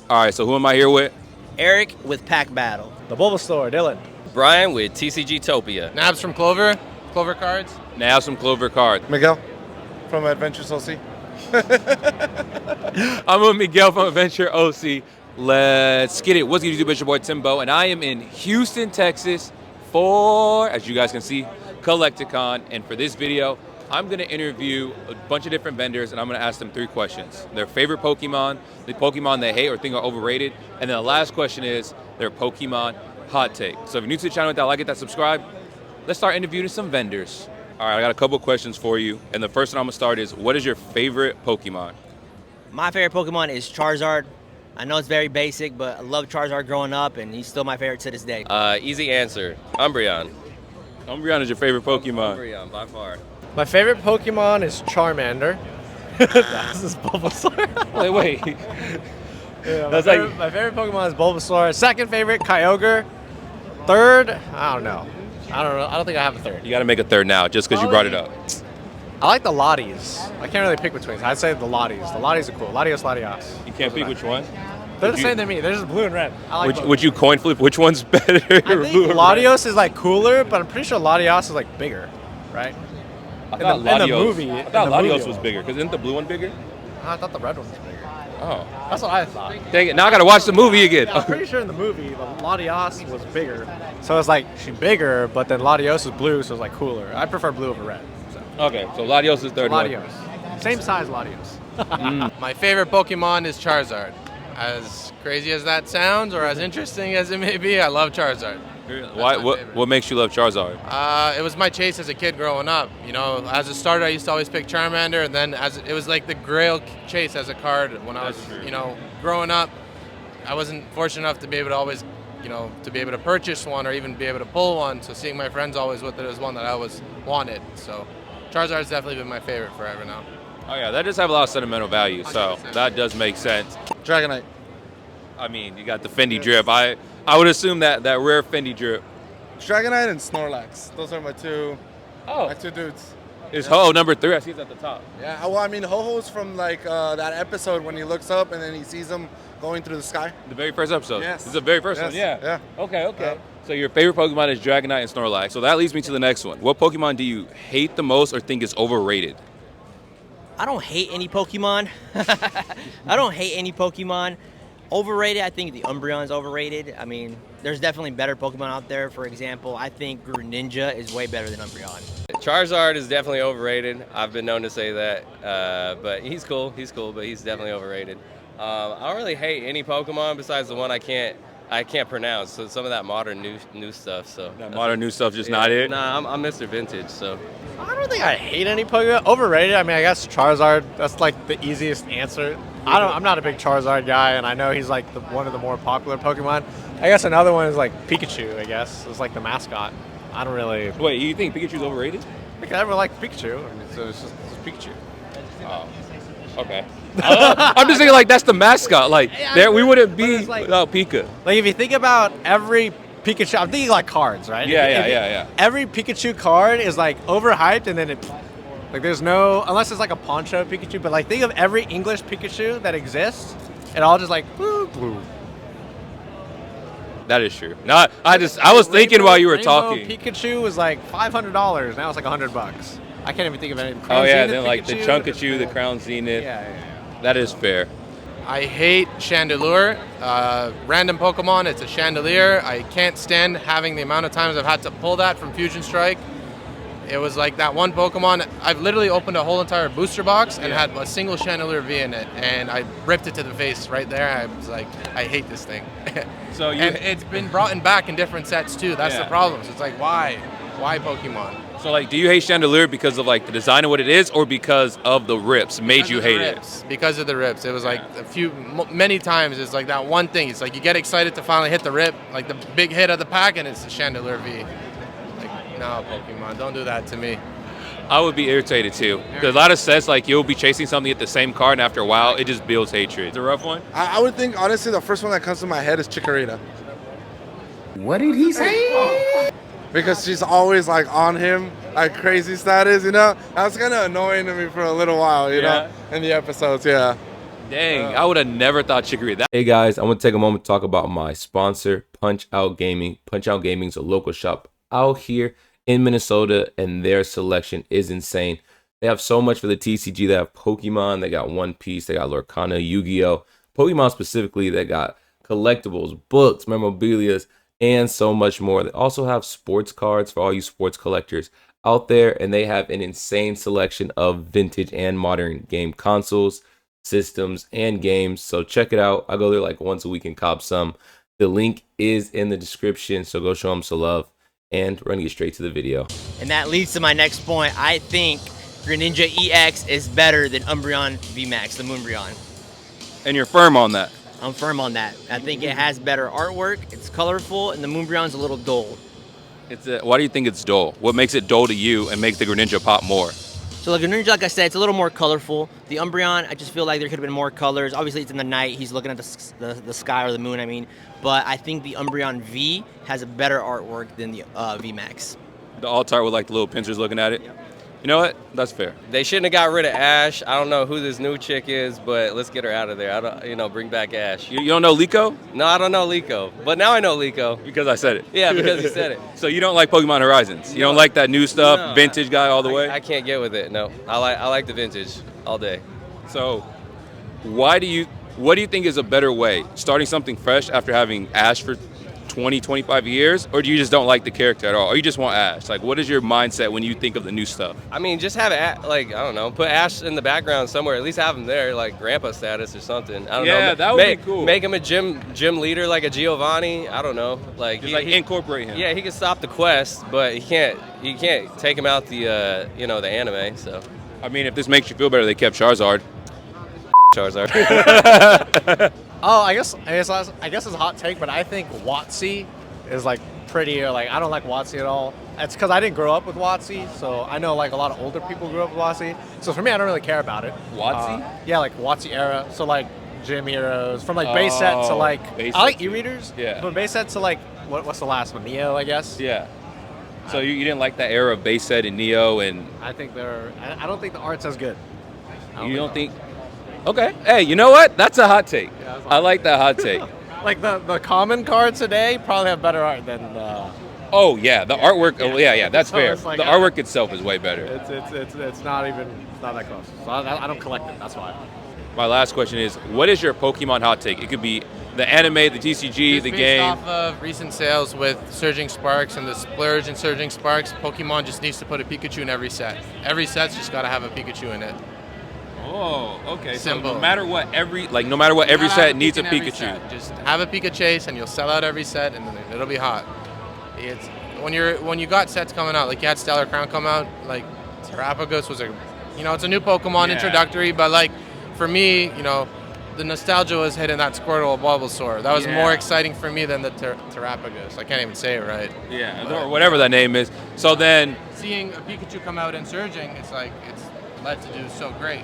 All right, so who am I here with? Eric with PackBattles. The Bulbastore, Dylan. Brian with TCG Topia. Nabs from Clovr. Clovr cards. Now some Clovr cards. Miguel from Adventures OC. I'm with Miguel from Adventure OC. Let's get it. What's good, YouTube? It's your boy Timbo, and I am in Houston, Texas for, as you guys can see, Collecticon. And for this video, I'm going to interview a bunch of different vendors, and I'm going to ask them 3 questions. Their favorite Pokemon, the Pokemon they hate or think are overrated, and then the last question is their Pokemon hot take. So if you're new to the channel, hit that like, hit that subscribe. Let's start interviewing some vendors. All right, I got a couple questions for you, and the first one I'm going to start is, what is your favorite Pokemon? My favorite Pokemon is Charizard. I know it's very basic, but I love Charizard growing up, and he's still my favorite to this day. Easy answer. Umbreon. Umbreon is your favorite Pokemon. Umbreon, by far. My favorite Pokemon is Charmander. This is Bulbasaur. Wait. Yeah, That's my favorite Pokemon is Bulbasaur. Second favorite, Kyogre. Third, I don't know. I don't think I have a third. You got to make a third now, just because you brought it up. I like the Lotties. I can't really pick between. I'd say the Lotties. The Lotties are cool. Latios. You can't pick which one? They're the same to me. They're just blue and red. I like Would you coin flip which one's better? I think Latios is like cooler, but I'm pretty sure Latios is like bigger, right? I thought Latios was bigger, because isn't the blue one bigger? I thought the red one was bigger. Oh. That's what I thought. Dang it, now I gotta watch the movie again. Yeah, I'm pretty sure in the movie, the Latios was bigger. So it's like, she's bigger, but then Latios is blue, so it's like cooler. I prefer blue over red. So. Okay, so Latios is third one. Latios. Same size Latios. My favorite Pokemon is Charizard. As crazy as that sounds, or as interesting as it may be, I love Charizard. Why? What makes you love Charizard? It was my chase as a kid growing up. You know, as a starter, I used to always pick Charmander, and then it was like the Grail chase as a card when I was, growing up. I wasn't fortunate enough to be able to always, to be able to purchase one or even be able to pull one. So seeing my friends always with it was one that I always wanted. So Charizard's definitely been my favorite forever now. Oh yeah, that does have a lot of sentimental value, so that does make sense. Dragonite. I mean, you got the Fendi drip. I would assume that rare Fendi drip. Dragonite and Snorlax. Those are my two dudes. Is Ho-Oh number 3? I see it's at the top. Yeah, well, I mean, Ho-Ho's from like that episode when he looks up and then he sees them going through the sky. The very first episode. Yes. It's the very first one. Yeah. Yeah. Okay. So your favorite Pokemon is Dragonite and Snorlax. So that leads me to the next one. What Pokemon do you hate the most or think is overrated? I don't hate any Pokemon. I don't hate any Pokemon. Overrated, I think the Umbreon is overrated. I mean, there's definitely better Pokemon out there. For example, I think Greninja is way better than Umbreon. Charizard is definitely overrated. I've been known to say that, but he's cool. He's cool, but he's definitely overrated. I don't really hate any Pokemon besides the one I can't pronounce. So some of that modern new stuff. So that modern new stuff just not it. Nah, I'm Mr. Vintage. So I don't think I hate any Pokemon. Overrated, I mean, I guess Charizard, that's like the easiest answer. I'm not a big Charizard guy, and I know he's like one of the more popular Pokemon. I guess another one is like Pikachu, I guess. It's like the mascot. I don't really... Wait, you think Pikachu's overrated? I never liked Pikachu, so it's just Pikachu. Oh, okay. I'm just thinking like that's the mascot. Like we wouldn't be without Pika. Like if you think about every Pikachu, I'm thinking like cards, right? Yeah. Every Pikachu card is like overhyped, and then like there's no, unless it's like a Poncho Pikachu, but like think of every English Pikachu that exists, and all just like blue. That is true. No, I was thinking while you were talking. Pikachu was like $500. Now it's like $100. I can't even think of anything. Oh yeah, then like the Chunkachu, the Crown Zenith. Yeah. That is fair. I hate Chandelure. Random Pokemon, it's a Chandelier. I can't stand having the amount of times I've had to pull that from Fusion Strike. It was like that one Pokemon, I've literally opened a whole entire booster box and had a single Chandelure V in it, and I ripped it to the face right there. I was like, I hate this thing. And it's been brought back in different sets too. That's the problem. So it's like, why Pokemon? So like, do you hate Chandelure because of like the design of what it is, or because of the rips made you hate it? Because of the rips. It was like many times it's like that one thing. It's like you get excited to finally hit the rip, like the big hit of the pack, and it's the Chandelure V. Like, no, Pokemon, don't do that to me. I would be irritated too. Because a lot of sets, like you'll be chasing something at the same card, and after a while, it just builds hatred. It's a rough one. I would think, honestly, the first one that comes to my head is Chikorita. What did he say? Because she's always like on him, like crazy status, you know? That was kind of annoying to me for a little while, you know, in the episodes, yeah. Dang, I would have never thought Chicory that. Hey guys, I want to take a moment to talk about my sponsor, Punch Out Gaming. Punch Out Gaming is a local shop out here in Minnesota, and their selection is insane. They have so much for the TCG. They have Pokemon, they got One Piece, they got Lorcana, Yu-Gi-Oh! Pokemon specifically, they got collectibles, books, memorabilia, and so much more. They also have sports cards for all you sports collectors out there, and they have an insane selection of vintage and modern game consoles, systems, and games. So check it out. I go there like once a week and cop some. The link is in the description, so go show them some love. And we're gonna get straight to the video. And that leads to my next point. I think Greninja EX is better than Umbreon VMAX, the Moonbreon. And you're firm on that? I'm firm on that. I think it has better artwork, it's colorful, and the Moonbreon's a little dull. Why do you think it's dull? What makes it dull to you and makes the Greninja pop more? So the Greninja, like I said, it's a little more colorful. The Umbreon, I just feel like there could have been more colors. Obviously, it's in the night. He's looking at the sky or the moon, I mean. But I think the Umbreon V has a better artwork than the VMAX. The alt-art with like the little pincers looking at it? Yep. You know what? That's fair. They shouldn't have got rid of Ash. I don't know who this new chick is, but let's get her out of there. I don't, bring back Ash. You don't know Liko? No, I don't know Liko, but now I know Liko. Because I said it. Yeah, because you said it. So you don't like Pokemon Horizons? You don't like that new stuff, no, vintage guy all the way? I can't get with it. No, I like the vintage all day. So, what do you think is a better way? Starting something fresh after having Ash for 20, 25 years, or do you just don't like the character at all, or you just want Ash? Like, what is your mindset when you think of the new stuff? I mean, just have it, like, I don't know, put Ash in the background somewhere, at least have him there, like grandpa status or something. I don't know. Yeah, that would be cool. Make him a gym leader, like a Giovanni. I don't know. Like, just incorporate him. Yeah, he can stop the quest, but he can't take him out the the anime. So, I mean, if this makes you feel better, they kept Charizard. Charizard. Oh, I guess it's a hot take, but I think Watsy is like prettier. Like, I don't like Watsy at all. It's because I didn't grow up with Watsy, so I know like a lot of older people grew up with Watsy. So for me, I don't really care about it. Watsy? Yeah, like Watsy era. So like gym heroes, from like base set to like I like e-readers. Yeah. From base set to like what's the last one? Neo, I guess. Yeah. So you didn't like that era of base set and Neo and. I don't think the art's as good. You don't think? Okay. Hey, you know what? That's a hot take. Yeah, I like that hot take. Like the common cards today probably have better art than the. Oh yeah, the artwork. Oh, yeah, that's So fair. it's like, the artwork itself is way better. It's not that close. So I don't collect it. That's why. My last question is, what is your Pokemon hot take? It could be the anime, the TCG, the game. Based off of recent sales with Surging Sparks and the splurge in Surging Sparks, Pokemon just needs to put a Pikachu in every set. Every set's just got to have a Pikachu in it. Oh, okay. Simple. So no matter what every set needs a Pikachu. Just have a Pika Chase and you'll sell out every set and then it'll be hot. It's when you got sets coming out, like you had Stellar Crown come out, like Terrapagos was it's a new Pokemon introductory, but like for me, the nostalgia was hitting that Squirtle Bulbastore. That was more exciting for me than the Terrapagos. I can't even say it right. Yeah, or whatever that name is. So then seeing a Pikachu come out and Surging, it's led to do so great.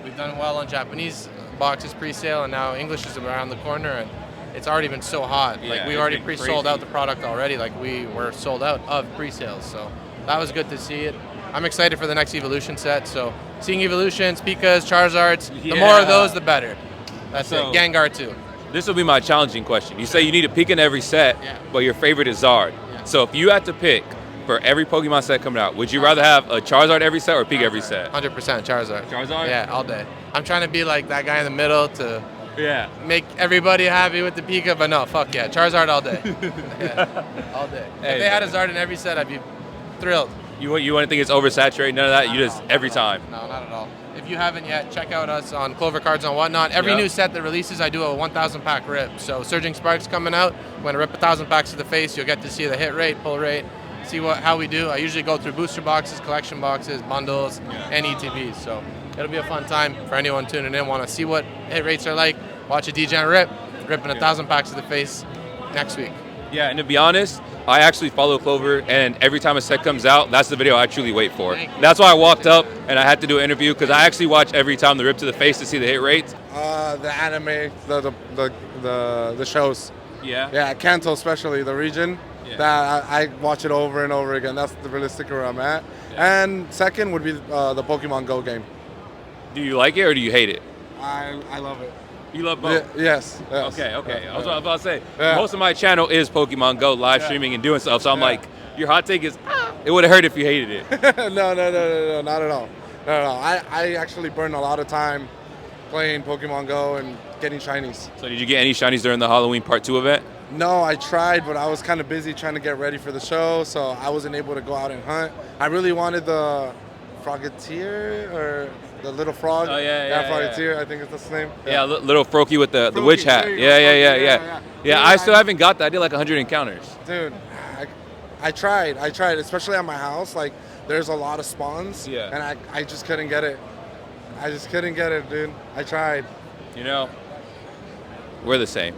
We've done well on Japanese boxes pre-sale, and now English is around the corner, and it's already been so hot. Like we already pre-sold out the product already. Like we were sold out of pre-sales, so that was good to see it. I'm excited for the next evolution set. So seeing evolutions, Pikas, Charizards, the more of those, the better. That's it. Gengar too. This will be my challenging question. You say you need a Pika in every set, but your favorite is Zard. Yeah. So if you had to pick for every Pokemon set coming out, would you rather have a Charizard every set or a Pika every set? 100% Charizard. Charizard? Yeah, all day. I'm trying to be like that guy in the middle to make everybody happy with the Pika, but no, fuck yeah, Charizard all day. All day. Hey, if they had a Zard in every set, I'd be thrilled. You want to think it's oversaturated? None of that? You just every time? No, not at all. If you haven't yet, check out us on Clovr Cards and whatnot. Every new set that releases, I do a 1,000 pack rip. So Surging Sparks coming out, I'm going to rip 1,000 packs to the face. You'll get to see the hit rate, pull rate, see how we do. I usually go through booster boxes, collection boxes, bundles, and ETBs. So it'll be a fun time for anyone tuning in. Want to see what hit rates are like? Watch a DGen ripping 1,000 packs to the face next week. Yeah, and to be honest, I actually follow Clovr, and every time a set comes out, that's the video I truly wait for. That's why I walked up and I had to do an interview, because I actually watch every time the rip to the face to see the hit rates. The anime, the shows. Yeah. Yeah, Kanto especially, the region. Yeah. That I watch it over and over again. That's the realistic where I'm at. Yeah. And second would be the Pokemon GO game. Do you like it or do you hate it? I love it. You love both? Yes. Okay. I was about to say, Yeah. most of my channel is Pokemon Go live streaming and doing stuff. So I'm Yeah. like, your hot take is, it would have hurt if you hated it. No, not at all. I actually burned a lot of time playing Pokemon Go and getting shinies. So did you get any shinies during the Halloween Part 2 event? No, I tried, but I was kind of busy trying to get ready for the show, so I wasn't able to go out and hunt. I really wanted the Frogatier or the little frog. Oh, yeah, Frogatier, I think it's the name. Yeah, little Froakie with the Froakie, witch hat. there you go, Yeah. Dude, I still haven't got that. I did like 100 encounters. Dude, I tried, especially at my house. Like, there's a lot of spawns, Yeah. and I just couldn't get it. I just couldn't get it, dude. I tried. You know, we're the same.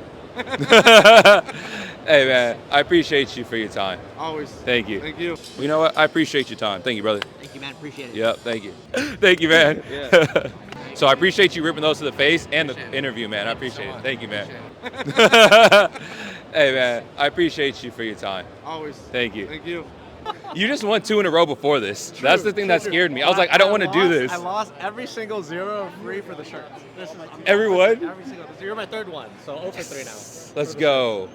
Hey, man, I appreciate you for your time. Always. Thank you. Thank you. You know what? I appreciate your time. Thank you, brother. Thank you, man. Appreciate it. Yep, thank you. Thank you, man. So I appreciate you ripping those to the face and the interview, man. I appreciate it. Thank you, man. Hey, man, I appreciate you for your time. Always. Thank you. Thank you. You just won 2 in a row before this. That's the thing that scared me. I was like, I don't want to do this. I lost every single 0 free for the shirts. This is Everyone? Every single. You're my third one, so 0 for 3 now. Let's go.